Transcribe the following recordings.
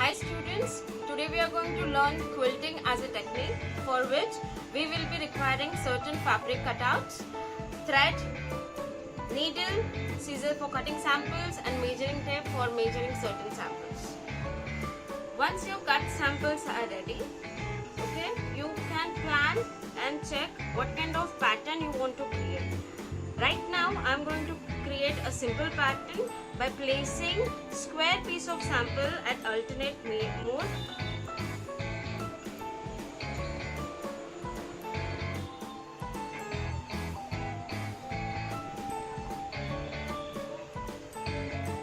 Hi students, today we are going to learn quilting as a technique, for which we will be requiring certain fabric cutouts, thread, needle, scissors for cutting samples and measuring tape for measuring certain samples. Once your cut samples are ready, okay, you can plan and check what kind of pattern you want to create. Right now I am going to create a simple pattern by placing square piece of sample at alternate mode.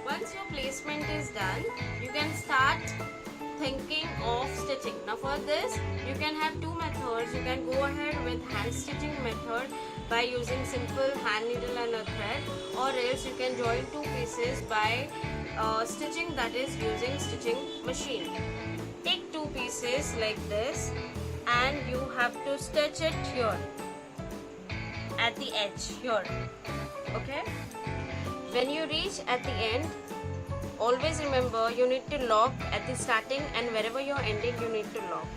Once your placement is done, you can start thinking of stitching. Now for this you can have two methods. You can go ahead with hand stitching method by using simple hand needle and a thread, or else you can join two pieces by stitching, that is using stitching machine. Take two pieces like this and you have to stitch it here at the edge here, okay. When you reach at the end, always remember you need to lock at the starting, and wherever you're ending you need to lock,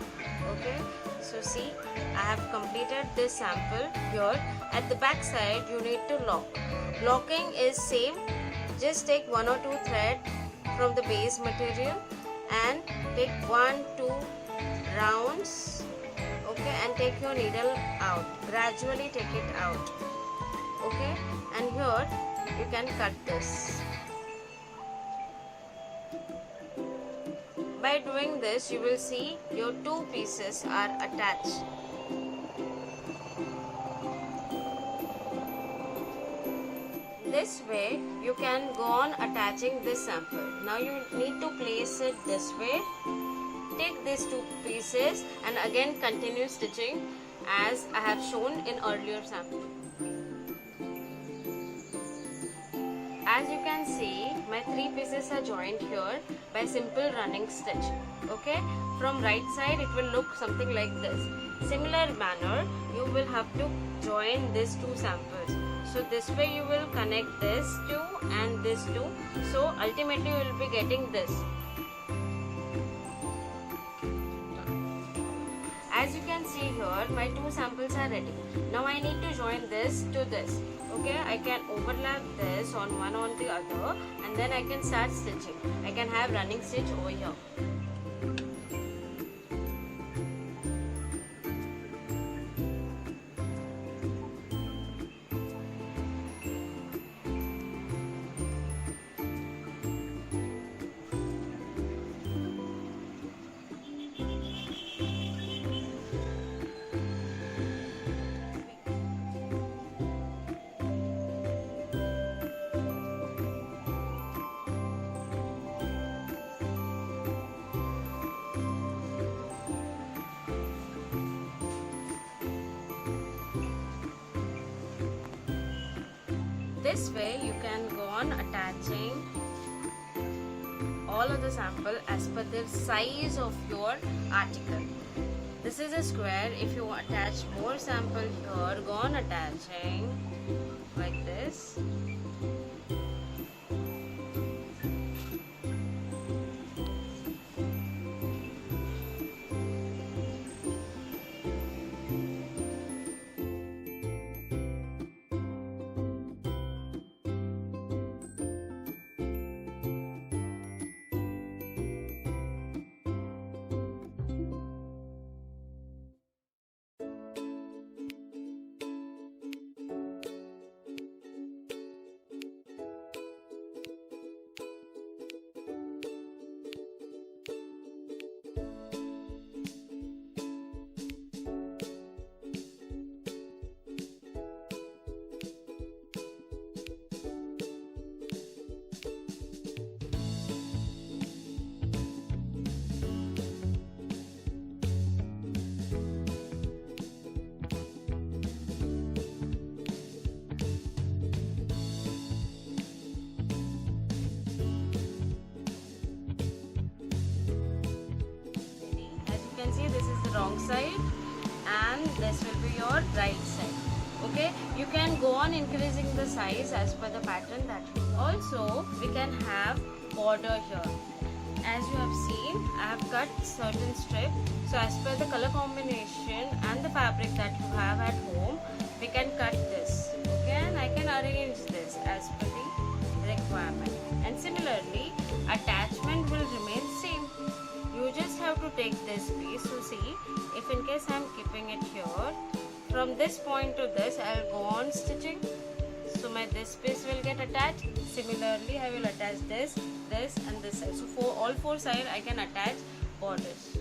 okay. So see, I have completed this sample here. At the back side you need to lock. Locking is same, just take one or two thread from the base material and take 1-2 rounds, okay, and take your needle out. Gradually take it out, okay, and here you can cut this. By doing this, you will see your two pieces are attached. This way, you can go on attaching this sample. Now you need to place it this way. Take these two pieces and again continue stitching as I have shown in earlier sample. As you can see, my three pieces are joined here by simple running stitch, okay. From right side it will look something like this. Similar manner you will have to join these two samples. So this way you will connect this two and this two. So ultimately you will be getting this. As you can see here, my two samples are ready. Now I need to join this to this. Okay, I can overlap this on one on the other and then I can start stitching. I can have running stitch over here. This way you can go on attaching all of the sample as per the size of your article. This is a square. If you attach more sample here, go on attaching like this. Wrong side and this will be your right side. Okay, you can go on increasing the size as per the pattern that you also we can have border here. as you have seen, I have cut certain strip. So as per the color combination and the fabric that you have at home, we can cut this, okay, and I can arrange this as per the requirement. And similarly, attachment will remain same. You just have to take this piece. So see, if in case I am keeping it here, from this point to this I will go on stitching. So this piece will get attached. Similarly, I will attach this, this and this side. So for all four sides I can attach borders.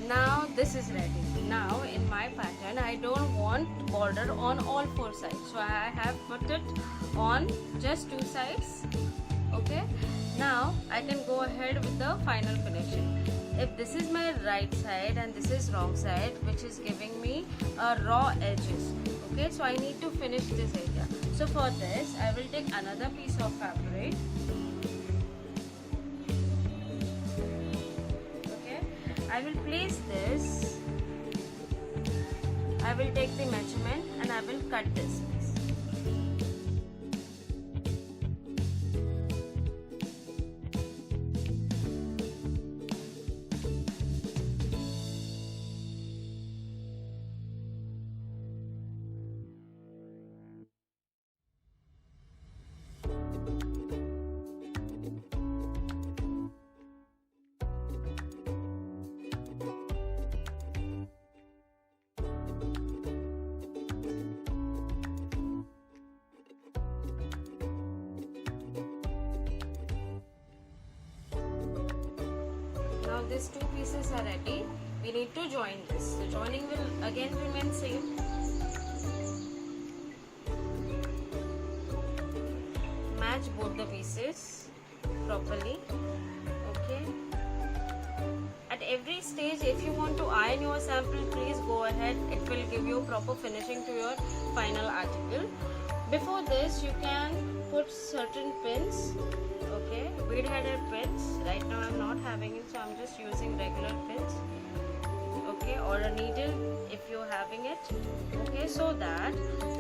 Now this is ready. Now in my pattern I don't want border on all four sides, so I have put it on just two sides. Okay, now I can go ahead with the final finishing. If this is my right side and this is wrong side, which is giving me raw edges, okay, so I need to finish this area. So for this I will take another piece of fabric. I will place this, I will take the measurement and I will cut this piece. Now these two pieces are ready. We need to join this. The joining will again remain same. Match both the pieces properly. Okay. At every stage, if you want to iron your sample, please go ahead. It will give you proper finishing to your final article. Before this, you can put certain pins. Okay, bead headed pins. Right now I'm not having it, so I'm just using regular pins. Okay, or a needle if you're having it. Okay, so that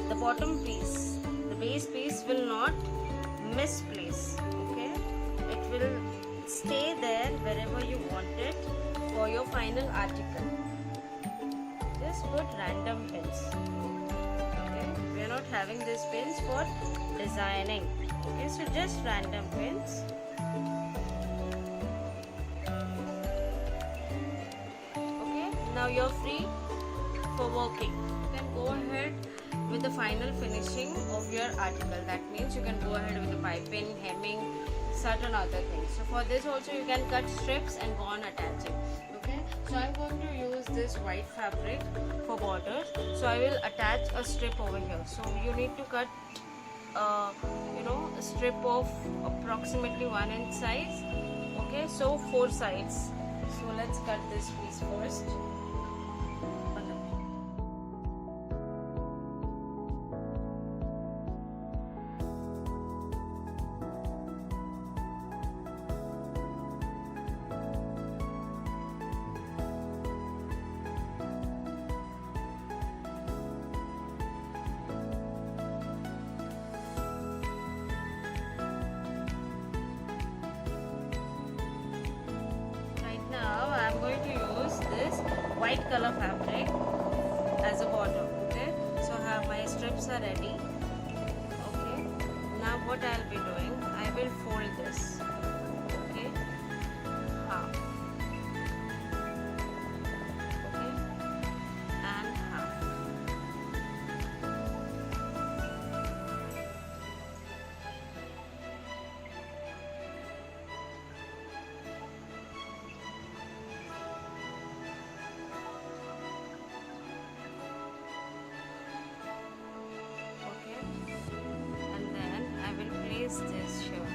the bottom piece, the base piece will not misplace. Okay, it will stay there wherever you want it for your final article. Just put random pins. Okay, we are not having these pins for designing. Okay, so just random pins. Okay, now you're free for working. You can go ahead with the final finishing of your article. That means you can go ahead with the piping, hemming, certain other things. So for this also you can cut strips and go on attaching. Okay, so I'm going to use this white fabric for borders. So I will attach a strip over here. So you need to cut a strip of approximately 1 inch size. Okay, so 4 sides. So let's cut this piece first. I'm going to use this white color fabric as a border. Okay, so my strips are ready. Okay, now what I'll be doing, I will fold this, okay, half, okay, and half. Okay, and then I will place this here.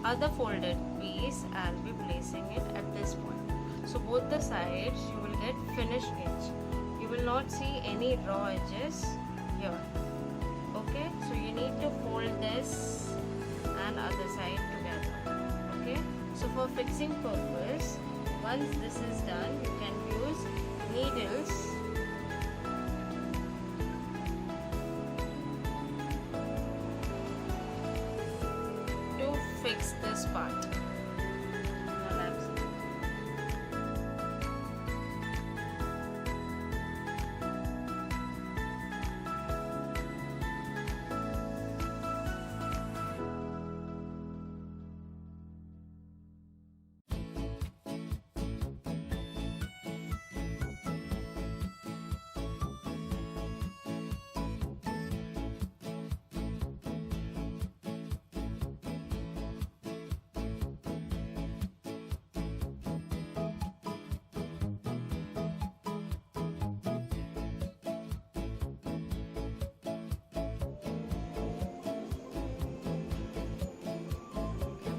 Other folded piece, I'll be placing it at this point. So both the sides you will get finished edge. You will not see any raw edges here. Okay, so you need to fold this and other side together. Okay, so for fixing purpose, once this is done, you can use needles to fix this part.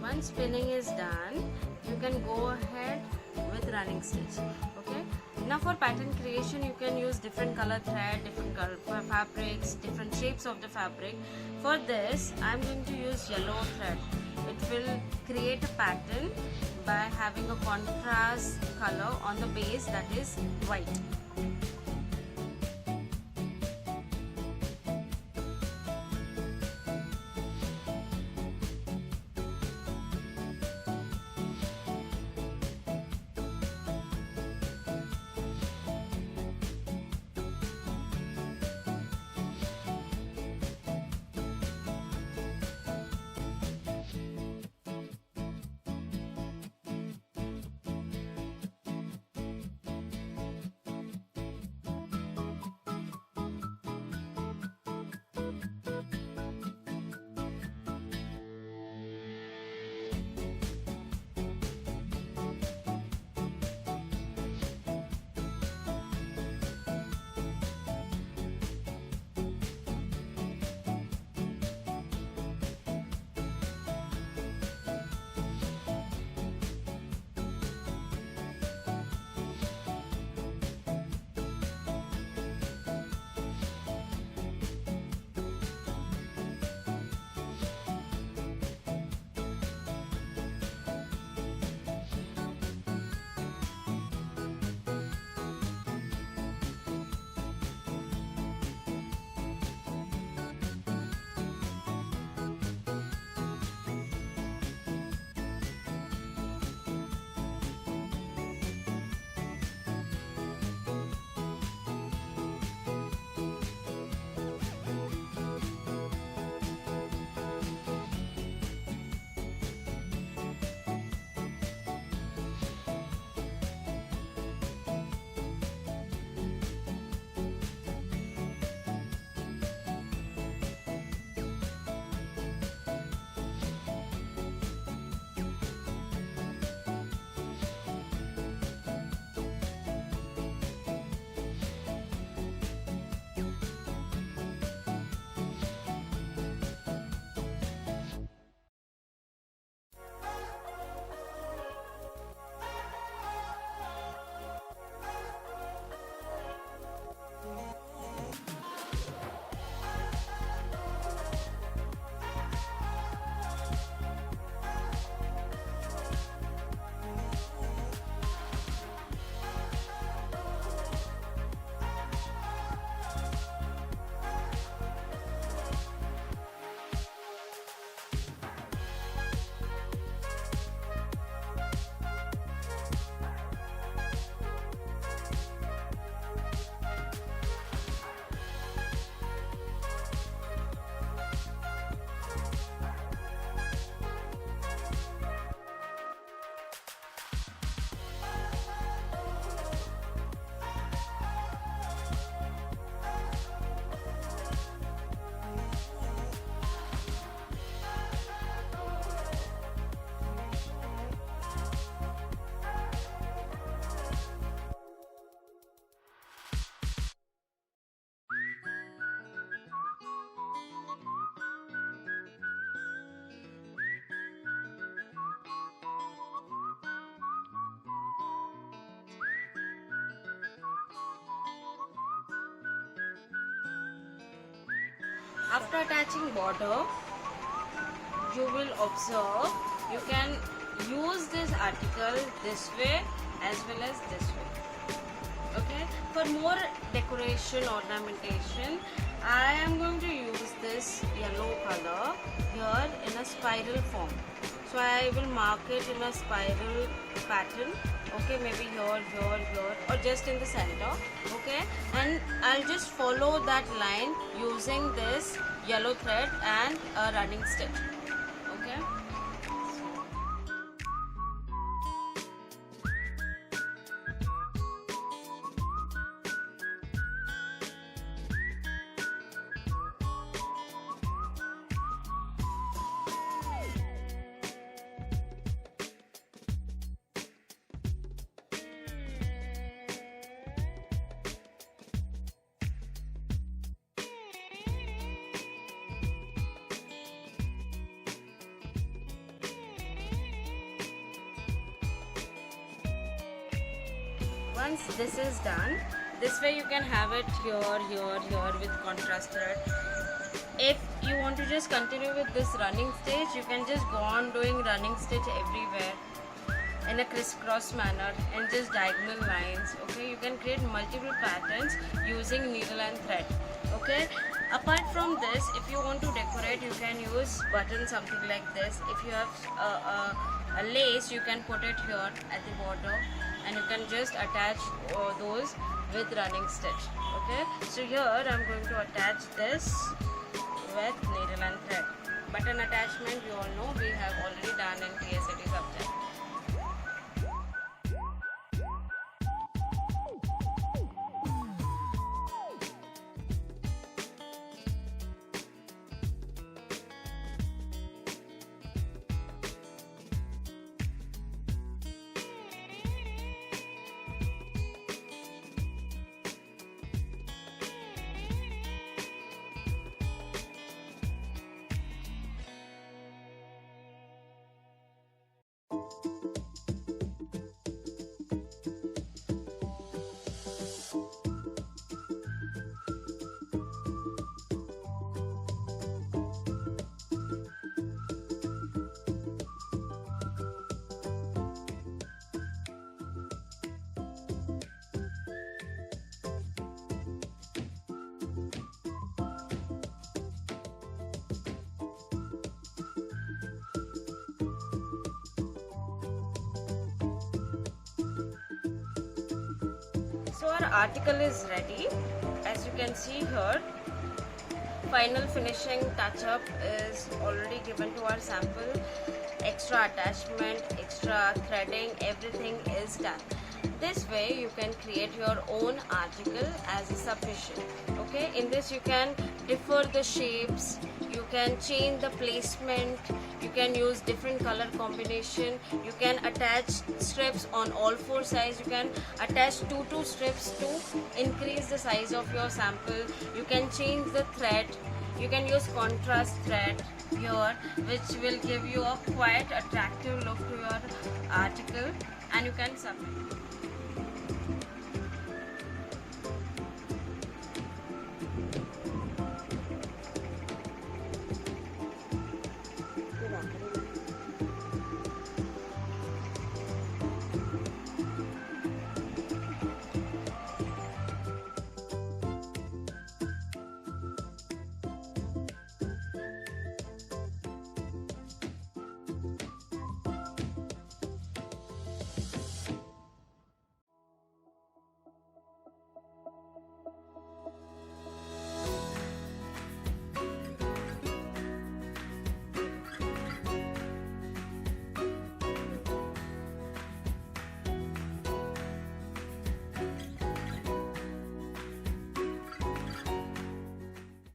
Once spinning is done, you can go ahead with running stitch. Okay, now for pattern creation you can use different color thread, different color fabrics, different shapes of the fabric. For this I am going to use yellow thread. It will create a pattern by having a contrast color on the base, that is white. After attaching border, you will observe you can use this article this way as well as this way. Okay, for more decoration ornamentation, I am going to use this yellow color here in a spiral form. So I will mark it in a spiral pattern. Okay, maybe here, here, here, or just in the center. Okay, and I'll just follow that line using this yellow thread and a running stitch. Okay. Once this is done, this way you can have it here, here, here with contrast thread. If you want to just continue with this running stitch, you can just go on doing running stitch everywhere in a crisscross manner and just diagonal lines. Okay, you can create multiple patterns using needle and thread. Okay, apart from this, if you want to decorate, you can use buttons, something like this. If you have a lace, you can put it here at the border, and you can just attach those with running stitch. Okay, so here I'm going to attach this with needle and thread. Button attachment, you all know we have already done in PSAT subject. So our article is ready. As you can see here, final finishing touch-up is already given to our sample. Extra attachment, extra threading, everything is done. This way you can create your own article as a submission. Okay, in this you can differ the shapes, you can change the placement, you can use different color combination, you can attach strips on all four sides, you can attach two strips to increase the size of your sample, you can change the thread, you can use contrast thread here which will give you a quite attractive look to your article, and you can submit.